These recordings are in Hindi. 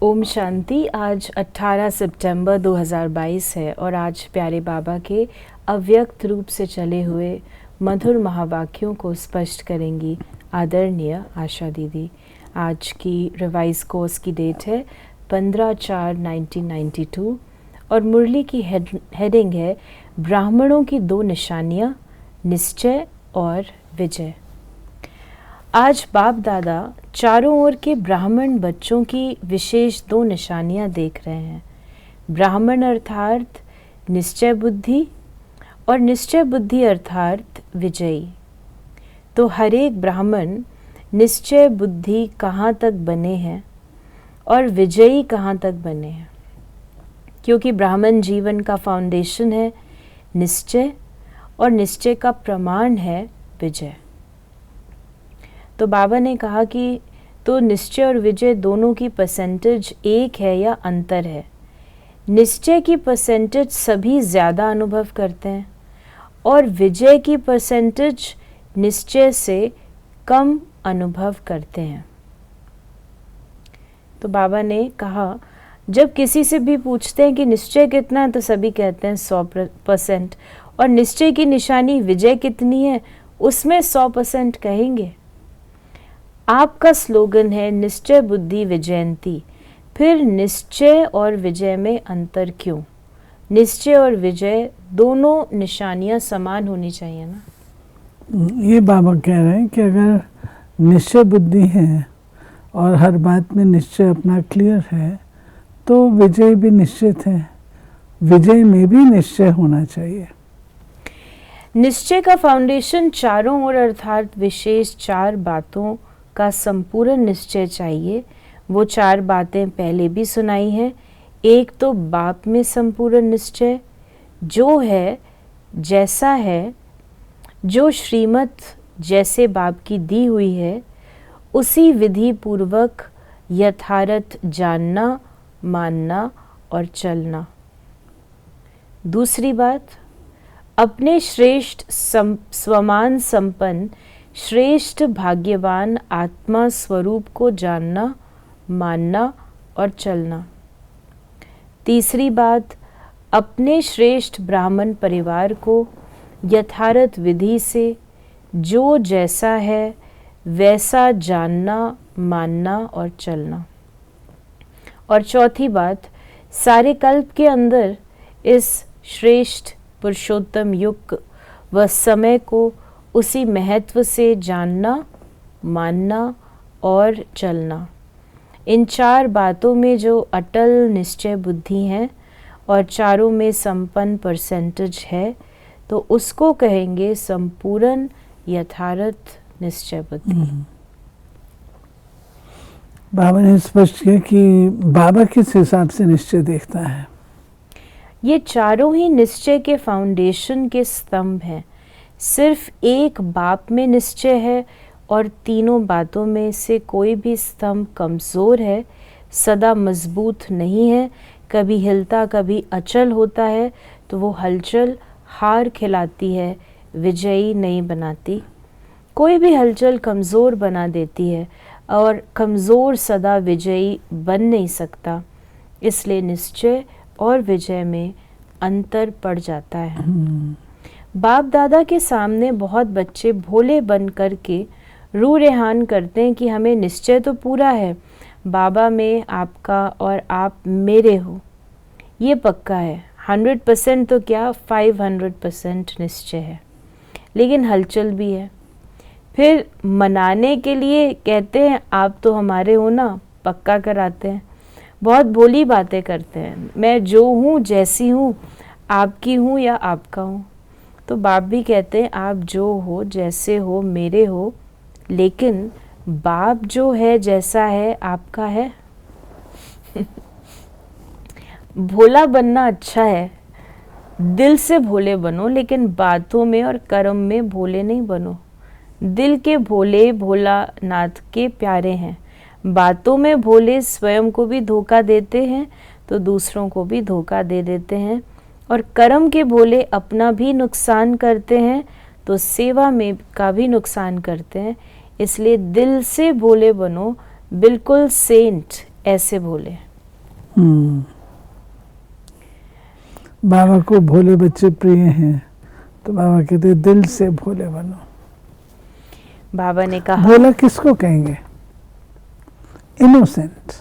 ओम शांति। आज 18 सितंबर 2022 है और आज प्यारे बाबा के अव्यक्त रूप से चले हुए मधुर महावाक्यों को स्पष्ट करेंगी आदरणीय आशा दीदी। आज की रिवाइज कोर्स की डेट है 15/4/1992 और मुरली की हेडिंग है ब्राह्मणों की दो निशानियाँ, निश्चय और विजय। आज बाप दादा चारों ओर के ब्राह्मण बच्चों की विशेष दो निशानियां देख रहे हैं। ब्राह्मण अर्थात निश्चय बुद्धि और निश्चय बुद्धि अर्थात विजयी। तो हर एक ब्राह्मण निश्चय बुद्धि कहाँ तक बने हैं और विजयी कहाँ तक बने हैं, क्योंकि ब्राह्मण जीवन का फाउंडेशन है निश्चय और निश्चय का प्रमाण है विजय। तो बाबा ने कहा कि तो निश्चय और विजय दोनों की परसेंटेज एक है या अंतर है। निश्चय की परसेंटेज सभी ज़्यादा अनुभव करते हैं और विजय की परसेंटेज निश्चय से कम अनुभव करते हैं। तो बाबा ने कहा जब किसी से भी पूछते हैं कि निश्चय कितना है तो सभी कहते हैं 100% और निश्चय की निशानी विजय कितनी है उसमें 100% कहेंगे। आपका स्लोगन है निश्चय बुद्धि विजयंती, फिर निश्चय और विजय में अंतर क्यों? निश्चय और विजय दोनों निशानियां समान होनी चाहिए ना। ये बाबा कह रहे हैं कि अगर निश्चय बुद्धि है और हर बात में निश्चय अपना क्लियर है तो विजय भी निश्चित है, विजय में भी निश्चय होना चाहिए। निश्चय का फाउंडेशन चारों ओर अर्थात विशेष चार बातों का संपूर्ण निश्चय चाहिए। वो चार बातें पहले भी सुनाई हैं। एक तो बाप में संपूर्ण निश्चय, जो है जैसा है, जो श्रीमत जैसे बाप की दी हुई है उसी विधि पूर्वक यथार्थ जानना, मानना और चलना। दूसरी बात, अपने श्रेष्ठ स्वमान संपन्न श्रेष्ठ भाग्यवान आत्मा स्वरूप को जानना, मानना और चलना। तीसरी बात, अपने श्रेष्ठ ब्राह्मण परिवार को यथार्थ विधि से जो जैसा है वैसा जानना, मानना और चलना। और चौथी बात, सारे कल्प के अंदर इस श्रेष्ठ पुरुषोत्तम युग व समय को उसी महत्व से जानना, मानना और चलना। इन चार बातों में जो अटल निश्चय बुद्धि है और चारों में संपन्न परसेंटेज है तो उसको कहेंगे संपूर्ण यथार्थ निश्चय बुद्धि। बाबा ने स्पष्ट किया कि बाबा किस हिसाब से निश्चय देखता है। ये चारों ही निश्चय के फाउंडेशन के स्तंभ हैं। सिर्फ एक बाप में निश्चय है और तीनों बातों में से कोई भी स्तंभ कमज़ोर है, सदा मजबूत नहीं है, कभी हिलता कभी अचल होता है, तो वो हलचल हार खिलाती है, विजयी नहीं बनाती। कोई भी हलचल कमज़ोर बना देती है और कमज़ोर सदा विजयी बन नहीं सकता। इसलिए निश्चय और विजय में अंतर पड़ जाता है। बाप दादा के सामने बहुत बच्चे भोले बन कर के रू रेहान करते हैं कि हमें निश्चय तो पूरा है, बाबा में आपका और आप मेरे हो, ये पक्का है। 100% तो क्या 500% निश्चय है, लेकिन हलचल भी है। फिर मनाने के लिए कहते हैं आप तो हमारे हो ना, पक्का कराते हैं, बहुत भोली बातें करते हैं। मैं जो हूँ जैसी हूँ, आपकी हूँ या आपका हूँ। तो बाप भी कहते हैं आप जो हो जैसे हो मेरे हो, लेकिन बाप जो है जैसा है आपका है। भोला बनना अच्छा है, दिल से भोले बनो, लेकिन बातों में और कर्म में भोले नहीं बनो। दिल के भोले भोलानाथ के प्यारे हैं, बातों में भोले स्वयं को भी धोखा देते हैं तो दूसरों को भी धोखा दे देते हैं, और कर्म के भोले अपना भी नुकसान करते हैं तो सेवा में का भी नुकसान करते हैं। इसलिए दिल से भोले बनो, बिल्कुल सेंट ऐसे भोले। बाबा को भोले बच्चे प्रिय हैं, तो बाबा कहते दिल से भोले बनो। बाबा ने कहा, भोला किसको कहेंगे? इनोसेंट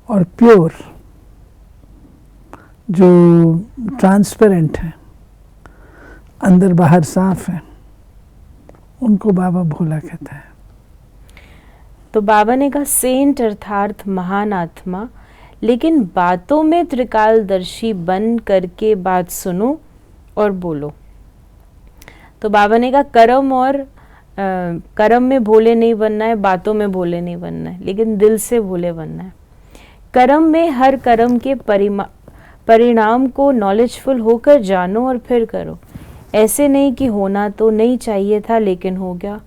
और प्योर, जो ट्रांसपेरेंट है, अंदर बाहर साफ है, उनको बाबा भोला कहता है। तो बाबा ने कहा सेंट अर्थात महान आत्मा, लेकिन बातों में त्रिकालदर्शी बन करके बात सुनो और बोलो। तो बाबा ने कहा कर्म में भोले नहीं बनना है, बातों में भोले नहीं बनना है, लेकिन दिल से भोले बनना है। कर्म में हर कर्म के परिणाम को नॉलेजफुल होकर जानो और फिर करो। ऐसे नहीं कि होना तो नहीं चाहिए था लेकिन हो गया,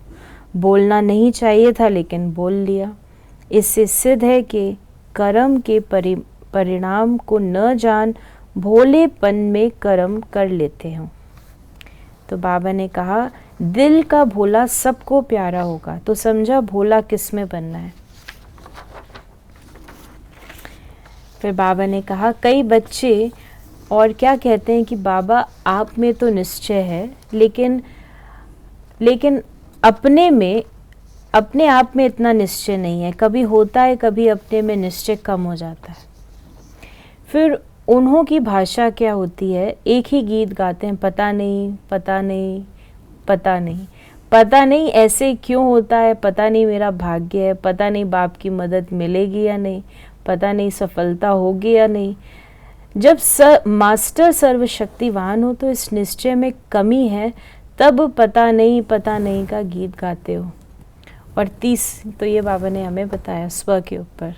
बोलना नहीं चाहिए था लेकिन बोल लिया। इससे सिद्ध है कि कर्म के परिणाम को न जान भोलेपन में कर्म कर लेते हो। तो बाबा ने कहा दिल का भोला सबको प्यारा होगा। तो समझा भोला किस में बनना है। फिर बाबा ने कहा कई बच्चे और क्या कहते हैं कि बाबा आप में तो निश्चय है, लेकिन अपने आप में इतना निश्चय नहीं है। कभी होता है, कभी अपने में निश्चय कम हो जाता है। फिर उन्हों की भाषा क्या होती है, एक ही गीत गाते हैं, पता नहीं पता नहीं पता नहीं पता नहीं ऐसे क्यों होता है, पता नहीं मेरा भाग्य है, पता नहीं बाप की मदद मिलेगी या नहीं, पता नहीं सफलता होगी या नहीं। जब मास्टर सर्वशक्तिवान हो तो इस निश्चय में कमी है, तब पता नहीं का गीत गाते हो। और तो ये बाबा ने हमें बताया स्व के ऊपर।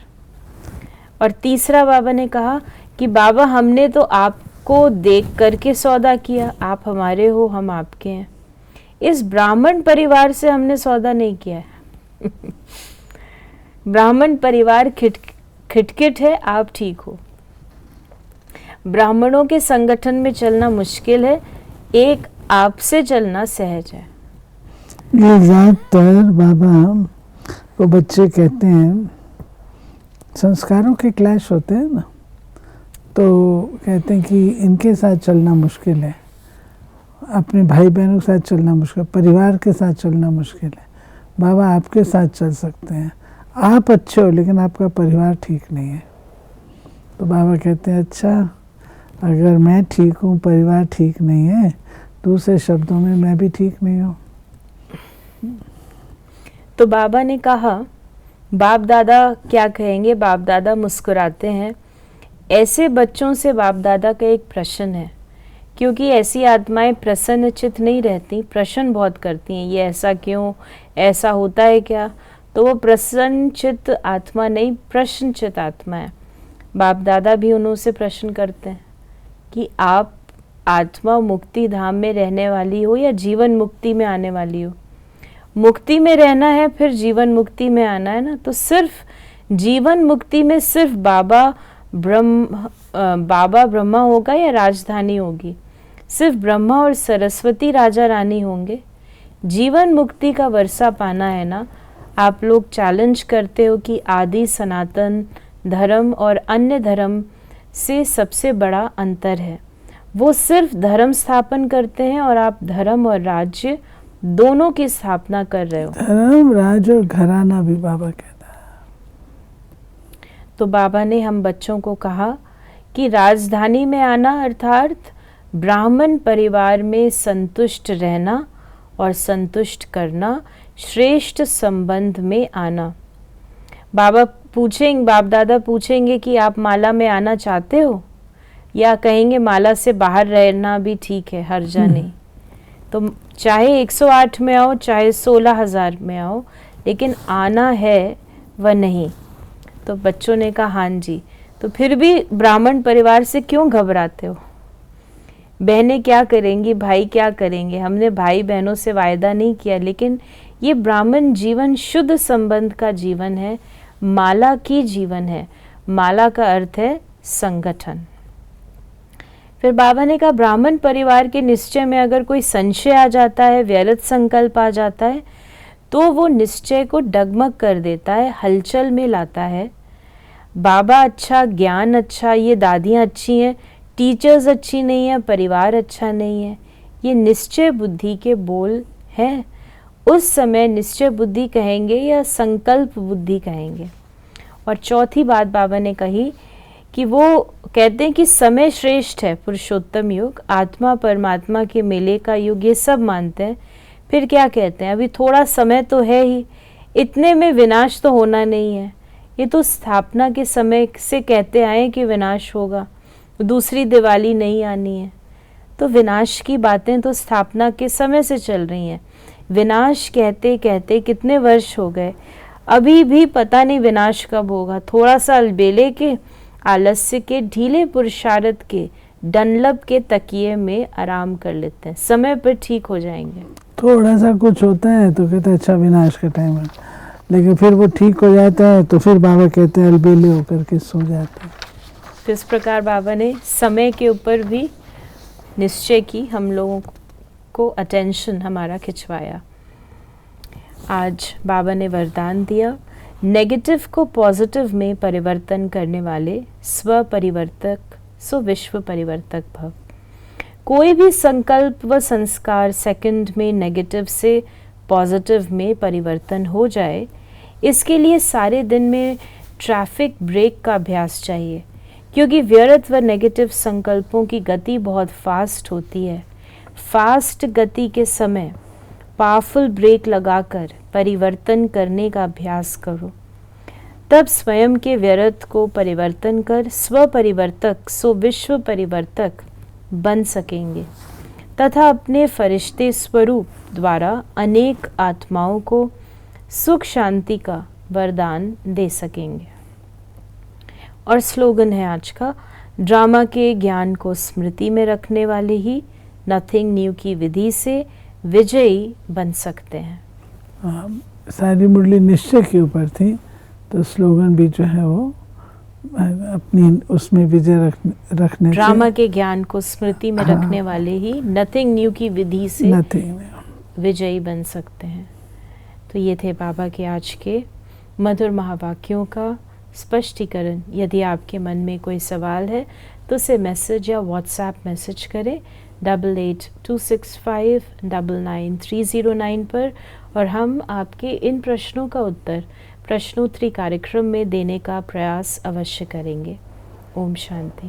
और तीसरा बाबा ने कहा कि बाबा हमने तो आपको देख करके सौदा किया, आप हमारे हो, हम आपके हैं। इस ब्राह्मण परिवार से हमने सौदा नहीं किया है। ब्राह्मण परिवार खिटखिट है, आप ठीक हो। ब्राह्मणों के संगठन में चलना मुश्किल है, एक आपसे चलना सहज है। ये ज़्यादातर बाबा को बच्चे कहते हैं, संस्कारों के क्लैश होते हैं ना, तो कहते हैं कि इनके साथ चलना मुश्किल है, अपने भाई बहनों के साथ चलना मुश्किल, परिवार के साथ चलना मुश्किल है। बाबा आपके साथ चल सकते हैं, आप अच्छे हो लेकिन आपका परिवार ठीक नहीं है। तो बाबा कहते हैं अच्छा, अगर मैं ठीक हूँ, परिवार ठीक नहीं है, दूसरे शब्दों में मैं भी ठीक नहीं हूँ। तो बाबा ने कहा बाप दादा क्या कहेंगे। बाप दादा मुस्कुराते हैं। ऐसे बच्चों से बाप दादा का एक प्रश्न है, क्योंकि ऐसी आत्माएं प्रसन्नचित नहीं रहती, प्रश्न बहुत करती हैं, ये ऐसा क्यों, ऐसा होता है क्या। तो वो प्रसन्नचित आत्मा नहीं, प्रश्नचित आत्मा है। बाप दादा भी उन्हों से प्रश्न करते हैं कि आप आत्मा मुक्ति धाम में रहने वाली हो या जीवन मुक्ति में आने वाली हो। मुक्ति में रहना है, फिर जीवन मुक्ति में आना है ना। तो सिर्फ जीवन मुक्ति में सिर्फ बाबा ब्रह्मा होगा या राजधानी होगी, सिर्फ ब्रह्मा और सरस्वती राजा रानी होंगे। जीवन मुक्ति का वर्षा पाना है ना। आप लोग चैलेंज करते हो कि आदि सनातन धर्म और अन्य धर्म से सबसे बड़ा अंतर है, वो सिर्फ धर्म स्थापन करते हैं और आप धर्म और राज्य दोनों की स्थापना कर रहे हो। धर्म, राज और घराना भी बाबा कहता है। तो बाबा ने हम बच्चों को कहा कि राजधानी में आना अर्थात ब्राह्मण परिवार में संतुष्ट रहना और संतुष्ट करना, श्रेष्ठ संबंध में आना। बाप दादा पूछेंगे कि आप माला में आना चाहते हो, या कहेंगे माला से बाहर रहना भी ठीक है, हर्जा नहीं। तो चाहे 108 में आओ, चाहे 16,000 में आओ, लेकिन आना है व नहीं। तो बच्चों ने कहा हाँ जी। तो फिर भी ब्राह्मण परिवार से क्यों घबराते हो? बहनें क्या करेंगी, भाई क्या करेंगे? हमने भाई बहनों से वायदा नहीं किया, लेकिन ये ब्राह्मण जीवन शुद्ध संबंध का जीवन है, माला की जीवन है। माला का अर्थ है संगठन। फिर बाबा ने कहा ब्राह्मण परिवार के निश्चय में अगर कोई संशय आ जाता है, व्यर्थ संकल्प आ जाता है, तो वो निश्चय को डगमग कर देता है, हलचल में लाता है। बाबा अच्छा, ज्ञान अच्छा, ये दादियाँ अच्छी हैं, टीचर्स अच्छी नहीं है, परिवार अच्छा नहीं है, ये निश्चय बुद्धि के बोल हैं। उस समय निश्चय बुद्धि कहेंगे या संकल्प बुद्धि कहेंगे। और चौथी बात बाबा ने कही कि वो कहते हैं कि समय श्रेष्ठ है, पुरुषोत्तम युग, आत्मा परमात्मा के मेले का युग, ये सब मानते हैं। फिर क्या कहते हैं, अभी थोड़ा समय तो है ही, इतने में विनाश तो होना नहीं है। ये तो स्थापना के समय से कहते आए कि विनाश होगा, दूसरी दिवाली नहीं आनी है। तो विनाश की बातें तो स्थापना के समय से चल रही हैं। विनाश कहते कहते कितने वर्ष हो गए, अभी भी पता नहीं विनाश कब होगा। थोड़ा सा अलबेले के, आलस्य के, ढीले पुरुषार्थ के, डनलप के तकिए में आराम कर लेते हैं, समय पर ठीक हो जाएंगे। थोड़ा सा कुछ होता है तो कहते हैं अच्छा विनाश का टाइम है, लेकिन फिर वो ठीक हो जाता है तो फिर बाबा कहते हैं अलबेले होकर के सो जाते हैं। तो इस प्रकार बाबा ने समय के ऊपर भी निश्चय की, हम लोगों को अटेंशन हमारा खिंचवाया। आज बाबा ने वरदान दिया, नेगेटिव को पॉजिटिव में परिवर्तन करने वाले स्व परिवर्तक सो विश्व परिवर्तक भव। कोई भी संकल्प व संस्कार सेकंड में नेगेटिव से पॉजिटिव में परिवर्तन हो जाए, इसके लिए सारे दिन में ट्रैफिक ब्रेक का अभ्यास चाहिए, क्योंकि व्यर्थ व नेगेटिव संकल्पों की गति बहुत फास्ट होती है। फास्ट गति के समय पावरफुल ब्रेक लगाकर परिवर्तन करने का अभ्यास करो, तब स्वयं के व्यर्थ को परिवर्तन कर स्व परिवर्तक सो विश्व परिवर्तक बन सकेंगे तथा अपने फरिश्ते स्वरूप द्वारा अनेक आत्माओं को सुख शांति का वरदान दे सकेंगे। और स्लोगन है आज का, ड्रामा के ज्ञान को स्मृति में रखने वाले ही नथिंग न्यू की विधि से विजयी बन सकते हैं। सारी मुरली निश्चय के ऊपर थी, तो स्लोगन भी जो है वो अपनी उसमें विजय रखने ड्रामा के ज्ञान को स्मृति में रखने वाले ही नथिंग न्यू की विधि से विजयी बन सकते हैं। तो ये थे बाबा के आज के मधुर महावाक्यों का स्पष्टीकरण। यदि आपके मन में कोई सवाल है तो उसे मैसेज या व्हाट्सएप मैसेज करें 8826599309 पर, और हम आपके इन प्रश्नों का उत्तर प्रश्नोत्तरी कार्यक्रम में देने का प्रयास अवश्य करेंगे। ओम शांति।